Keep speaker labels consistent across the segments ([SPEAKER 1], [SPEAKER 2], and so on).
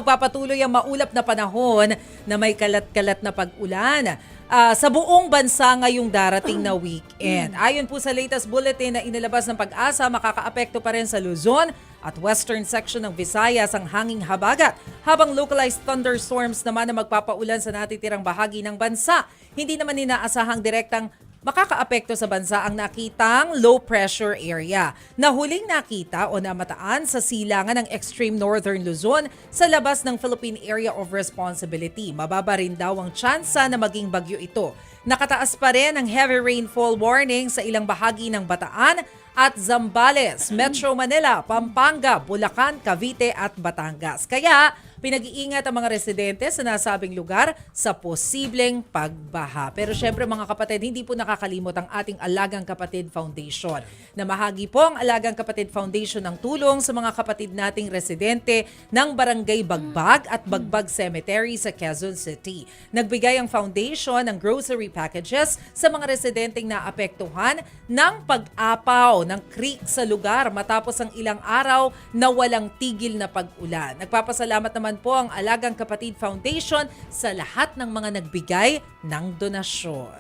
[SPEAKER 1] magpapatuloy ang maulap na panahon na may kalat-kalat na pag-ulan sa buong bansa ngayong darating na weekend. Ayon po sa latest bulletin na inilabas ng Pag-asa, makakaapekto pa rin sa Luzon at western section ng Visayas ang hanging habagat, habang localized thunderstorms naman na magpapaulan sa natitirang bahagi ng bansa. Hindi naman inaasahang direktang makakaapekto sa bansa ang nakitang low pressure area na huling nakita o namataan sa silangan ng extreme northern Luzon sa labas ng Philippine Area of Responsibility. Mababa rin daw ang tsansa na maging bagyo ito. Nakataas pa rin ang heavy rainfall warning sa ilang bahagi ng Bataan at Zambales, Metro Manila, Pampanga, Bulacan, Cavite at Batangas. Kaya pinag-iingat ang mga residente sa nasabing lugar sa posibleng pagbaha. Pero syempre mga kapatid, hindi po nakakalimot ang ating Alagang Kapatid Foundation. Namahagi po ang Alagang Kapatid Foundation ng tulong sa mga kapatid nating residente ng Barangay Bagbag at Bagbag Cemetery sa Quezon City. Nagbigay ang foundation ng grocery packages sa mga residenteng naapektuhan ng pag-apaw ng creek sa lugar matapos ang ilang araw na walang tigil na pag-ulan. Nagpapasalamat naman po ang Alagang Kapatid Foundation sa lahat ng mga nagbigay ng donasyon.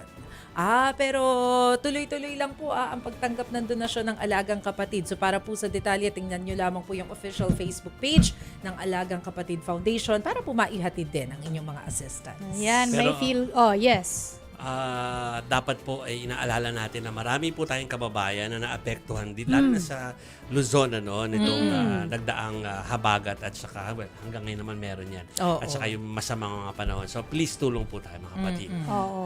[SPEAKER 1] Pero tuloy-tuloy lang po ang pagtanggap ng donasyon ng Alagang Kapatid. So para po sa detalye, tingnan nyo lamang po yung official Facebook page ng Alagang Kapatid Foundation para po maihatid din ang inyong mga assistance.
[SPEAKER 2] Yan, may
[SPEAKER 3] Pero,
[SPEAKER 2] feel, yes.
[SPEAKER 3] Dapat po ay inaalala natin na marami po tayong kababayan na naapektuhan din lalo na sa Luzon nitong nagdaang habagat at saka hanggang ngayon naman meron yan.
[SPEAKER 1] Oo.
[SPEAKER 3] At saka yung masamang mga panahon. So please tulong po tayo mga kapatid.
[SPEAKER 2] Oo.